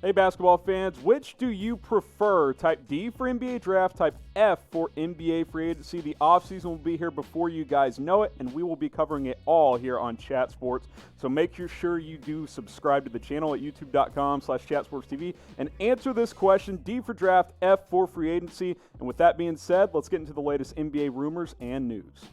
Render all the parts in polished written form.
Hey, basketball fans, which do you prefer? Type D for NBA draft, type F for NBA free agency. The offseason will be here before you guys know it, and we will be covering it all here on Chat Sports. So make sure you do subscribe to the channel at youtube.com/chatsportstv and answer this question: D for draft, F for free agency. And with that being said, let's get into the latest NBA rumors and news.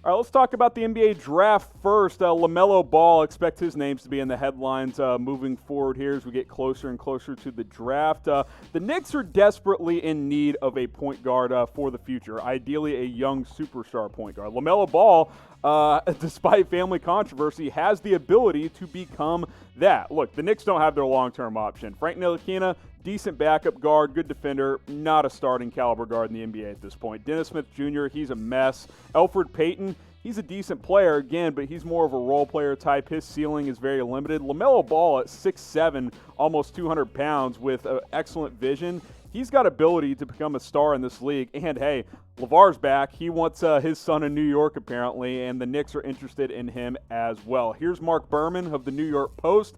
All right, let's talk about the NBA draft first. Lamelo Ball, expect his names to be in the headlines moving forward here as we get closer and closer to the draft. The Knicks are desperately in need of a point guard for the future, ideally a young superstar point guard. Lamelo Ball, despite family controversy, has the ability to become that. Look, the Knicks don't have their long-term option. Frank Ntilikina, decent backup guard, good defender, not a starting caliber guard in the NBA at this point. Dennis Smith Jr., he's a mess. Elfrid Payton, he's a decent player again, but he's more of a role player type. His ceiling is very limited. LaMelo Ball at 6'7", almost 200 pounds with excellent vision. He's got ability to become a star in this league. And hey, LeVar's back. He wants his son in New York apparently, and the Knicks are interested in him as well. Here's Mark Berman of the New York Post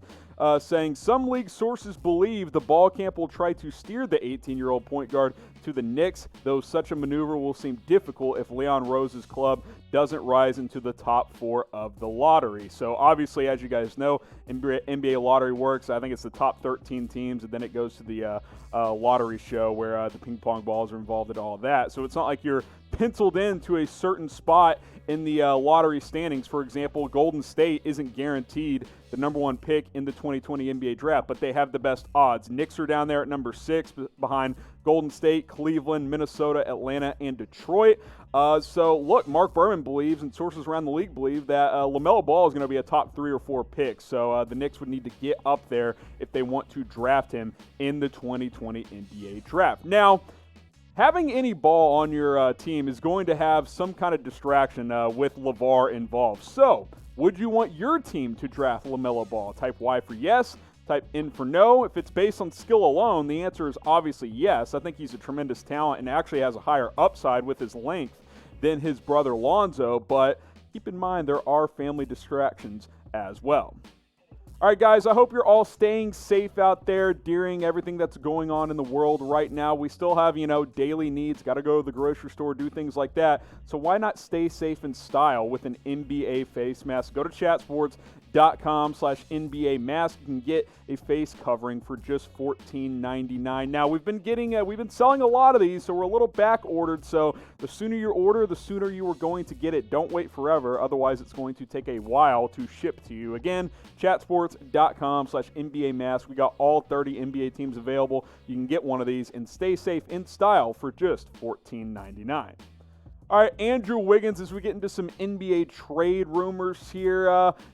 saying some league sources believe the ball camp will try to steer the 18-year-old point guard to the Knicks, though such a maneuver will seem difficult if Leon Rose's club doesn't rise into the top 4 of the lottery. So obviously, as you guys know, NBA lottery works. I think it's the top 13 teams, and then it goes to the lottery show where the ping pong balls are involved and all of that. So it's not like you're penciled into a certain spot in the lottery standings. For example, Golden State isn't guaranteed the number 1 pick in the 2020 NBA draft, but they have the best odds. Knicks are down there at number 6 behind Golden State, Cleveland, Minnesota, Atlanta, and Detroit. So look, Mark Berman believes, and sources around the league believe, that LaMelo Ball is going to be a top 3 or 4 pick. So the Knicks would need to get up there if they want to draft him in the 2020 NBA draft. Now, having any ball on your team is going to have some kind of distraction with LeVar involved. So, would you want your team to draft LaMelo Ball? Type Y for yes, type N for no. If it's based on skill alone, the answer is obviously yes. I think he's a tremendous talent and actually has a higher upside with his length than his brother Lonzo, but keep in mind there are family distractions as well. All right, guys, I hope you're all staying safe out there during everything that's going on in the world right now. We still have, daily needs, got to go to the grocery store, do things like that. So why not stay safe in style with an NBA face mask? Go to chatsports.com/NBA mask. You can get a face covering for just $14.99. Now, we've been selling a lot of these, so we're a little back ordered. So the sooner you order, the sooner you are going to get it. Don't wait forever. Otherwise, it's going to take a while to ship to you. Again, chatsports.com/NBA mask. We got all 30 NBA teams available. You can get one of these and stay safe in style for just $14.99. All right, Andrew Wiggins, as we get into some NBA trade rumors here.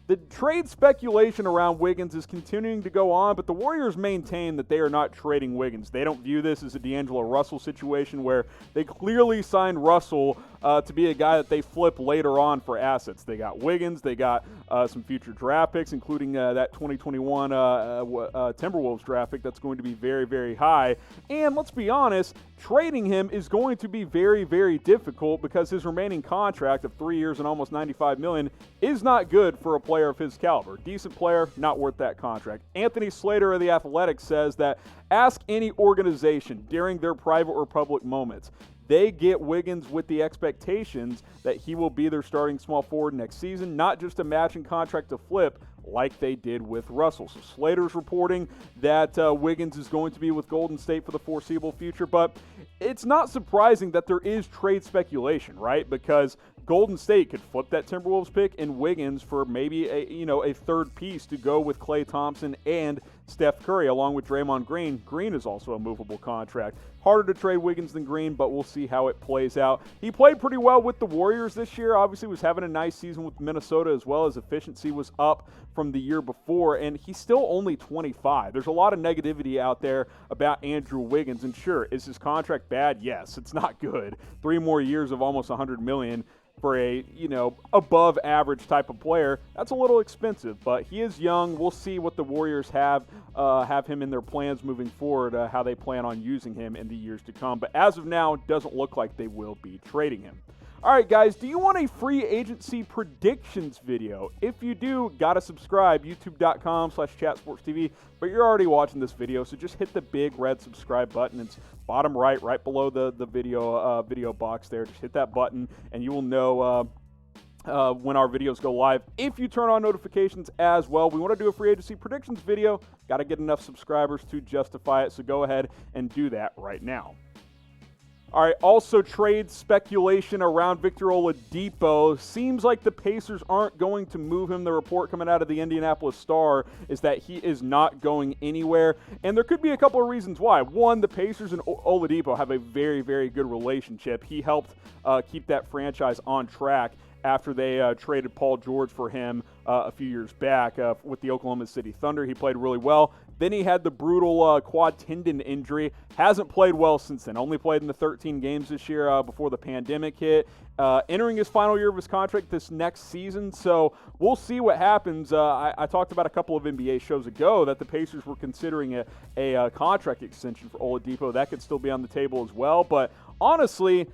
The trade speculation around Wiggins is continuing to go on, but the Warriors maintain that they are not trading Wiggins. They don't view this as a D'Angelo Russell situation where they clearly signed Russell to be a guy that they flip later on for assets. They got Wiggins, they got some future draft picks, including that 2021 Timberwolves draft pick that's going to be very, very high. And let's be honest, trading him is going to be very, very difficult because his remaining contract of 3 years and almost $95 million is not good for a player of his caliber. Decent player, not worth that contract. Anthony Slater of The Athletic says that ask any organization during their private or public moments. They get Wiggins with the expectations that he will be their starting small forward next season, not just a matching contract to flip like they did with Russell. So Slater's reporting that Wiggins is going to be with Golden State for the foreseeable future, but it's not surprising that there is trade speculation, right? Because Golden State could flip that Timberwolves pick and Wiggins for maybe a third piece to go with Klay Thompson and Steph Curry, along with Draymond Green. Green is also a movable contract. Harder to trade Wiggins than Green, but we'll see how it plays out. He played pretty well with the Warriors this year. Obviously was having a nice season with Minnesota as well. His efficiency was up from the year before, and he's still only 25. There's a lot of negativity out there about Andrew Wiggins, and sure, is his contract bad? Yes, it's not good. 3 more years of almost $100 million for a, above average type of player. That's a little expensive, but he is young. We'll see what the Warriors have him in their plans moving forward, how they plan on using him in the years to come. But as of now, it doesn't look like they will be trading him. All right, guys, do you want a free agency predictions video? If you do, gotta subscribe, youtube.com/chatsportstv. But you're already watching this video, so just hit the big red subscribe button. It's bottom right below the video box there. Just hit that button, and you will know when our videos go live. If you turn on notifications as well, we want to do a free agency predictions video. Got to get enough subscribers to justify it, so go ahead and do that right now. All right, also trade speculation around Victor Oladipo. Seems like the Pacers aren't going to move him. The report coming out of the Indianapolis Star is that he is not going anywhere, and there could be a couple of reasons why. One, the Pacers and Oladipo have a very, very good relationship. He helped keep that franchise on track after they traded Paul George for him a few years back with the Oklahoma City Thunder. He played really well. Then he had the brutal quad tendon injury. Hasn't played well since then. Only played in the 13 games this year before the pandemic hit. Entering his final year of his contract this next season, so we'll see what happens. I talked about a couple of NBA shows ago that the Pacers were considering a contract extension for Oladipo. That could still be on the table as well, but honestly,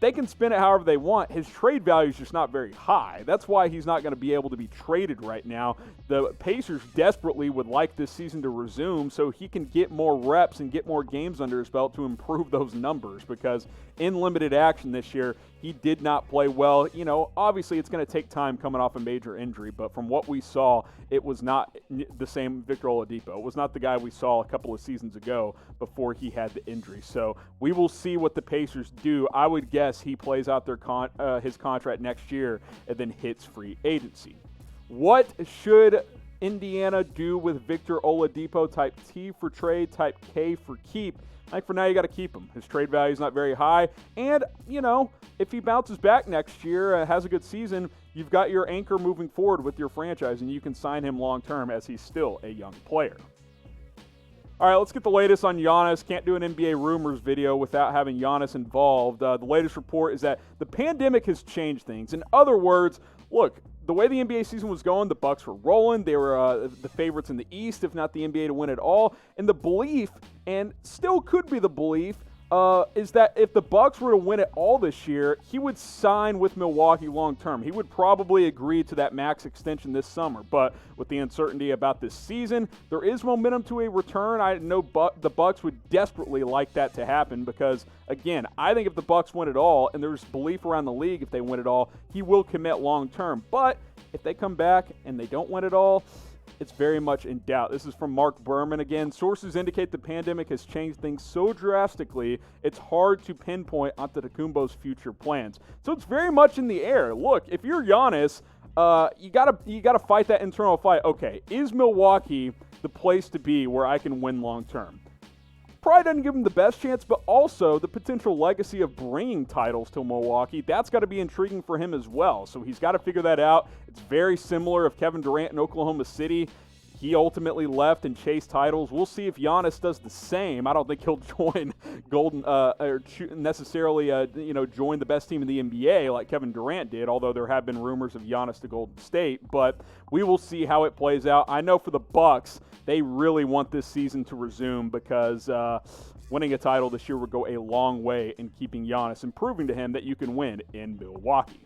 they can spin it however they want. His trade value is just not very high. That's why he's not going to be able to be traded right now. The Pacers desperately would like this season to resume so he can get more reps and get more games under his belt to improve those numbers, because in limited action this year, he did not play well. You know, obviously it's going to take time coming off a major injury, but from what we saw, it was not the same Victor Oladipo. It was not the guy we saw a couple of seasons ago before he had the injury. So we will see what the Pacers do. I would guess he plays out his contract next year and then hits free agency. What should Indiana do with Victor Oladipo? Type T for trade, type K for keep. I think for now you got to keep him. His trade value is not very high. And, you know, if he bounces back next year, has a good season, you've got your anchor moving forward with your franchise, and you can sign him long-term as he's still a young player. All right, let's get the latest on Giannis. Can't do an NBA rumors video without having Giannis involved. The latest report is that the pandemic has changed things. In other words, look, the way the NBA season was going, the Bucks were rolling. They were the favorites in the East, if not the NBA to win it all. And the belief, and still could be the belief, is that if the Bucks were to win it all this year, he would sign with Milwaukee long term. He would probably agree to that max extension this summer. But with the uncertainty about this season, there is momentum to a return. I know the Bucks would desperately like that to happen because, again, I think if the Bucks win it all, and there's belief around the league if they win it all, he will commit long term. But if they come back and they don't win it all, it's very much in doubt. This is from Mark Berman again. Sources indicate the pandemic has changed things so drastically, it's hard to pinpoint Antetokounmpo's future plans. So it's very much in the air. Look, if you're Giannis, you gotta fight that internal fight. Okay, is Milwaukee the place to be where I can win long term? Probably doesn't give him the best chance, but also the potential legacy of bringing titles to Milwaukee, that's got to be intriguing for him as well. So he's got to figure that out. It's very similar of Kevin Durant in Oklahoma City. He ultimately left and chased titles. We'll see if Giannis does the same. I don't think he'll join necessarily join the best team in the NBA like Kevin Durant did, although there have been rumors of Giannis to Golden State. But we will see how it plays out. I know for the Bucks, they really want this season to resume because winning a title this year would go a long way in keeping Giannis and proving to him that you can win in Milwaukee.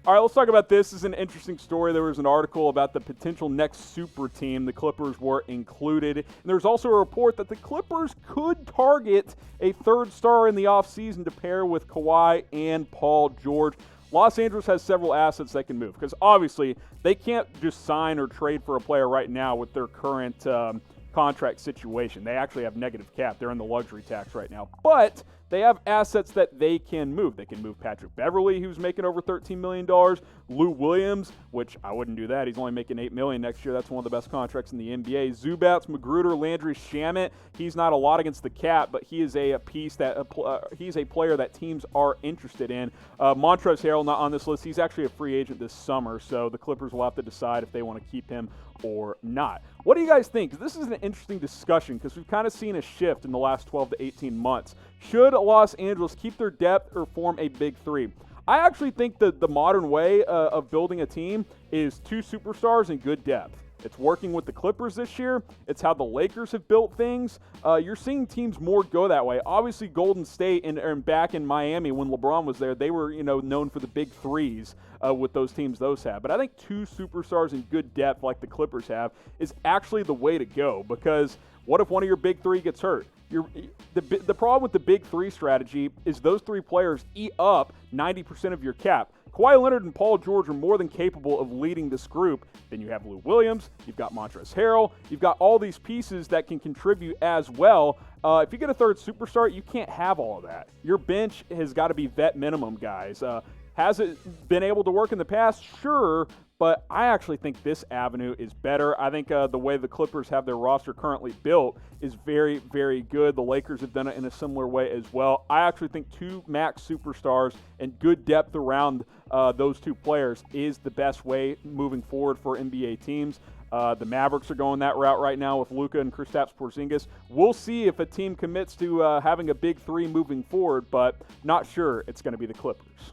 All right, let's talk about this. This is an interesting story. There was an article about the potential next super team. The Clippers were included. And there's also a report that the Clippers could target a third star in the offseason to pair with Kawhi and Paul George. Los Angeles has several assets that can move because obviously they can't just sign or trade for a player right now with their current contract situation. They actually have negative cap. They're in the luxury tax right now. But they have assets that they can move. They can move Patrick Beverley, who's making over $13 million. Lou Williams, which I wouldn't do that. He's only making $8 million next year. That's one of the best contracts in the NBA. Zubats, Magruder, Landry Shamet. He's not a lot against the cap, but he is a piece that he's a player that teams are interested in. Montrezl Harrell not on this list. He's actually a free agent this summer, so the Clippers will have to decide if they want to keep him or not. What do you guys think? This is an interesting discussion because we've kind of seen a shift in the last 12 to 18 months. Should Los Angeles keep their depth or form a big three? I actually think that the modern way of building a team is two superstars and good depth. It's working with the Clippers this year. It's how the Lakers have built things. You're seeing teams more go that way. Obviously, Golden State and back in Miami when LeBron was there, they were known for the big threes with those teams those have. But I think two superstars in good depth like the Clippers have is actually the way to go, because what if one of your big three gets hurt? The problem with the big three strategy is those three players eat up 90% of your cap. Kawhi Leonard and Paul George are more than capable of leading this group. Then you have Lou Williams, you've got Montrezl Harrell, you've got all these pieces that can contribute as well. If you get a third superstar, you can't have all of that. Your bench has got to be vet minimum guys. Has it been able to work in the past? Sure, but I actually think this avenue is better. I think the way the Clippers have their roster currently built is very, very good. The Lakers have done it in a similar way as well. I actually think two max superstars and good depth around those two players is the best way moving forward for NBA teams. The Mavericks are going that route right now with Luka and Kristaps Porzingis. We'll see if a team commits to having a big three moving forward, but not sure it's going to be the Clippers.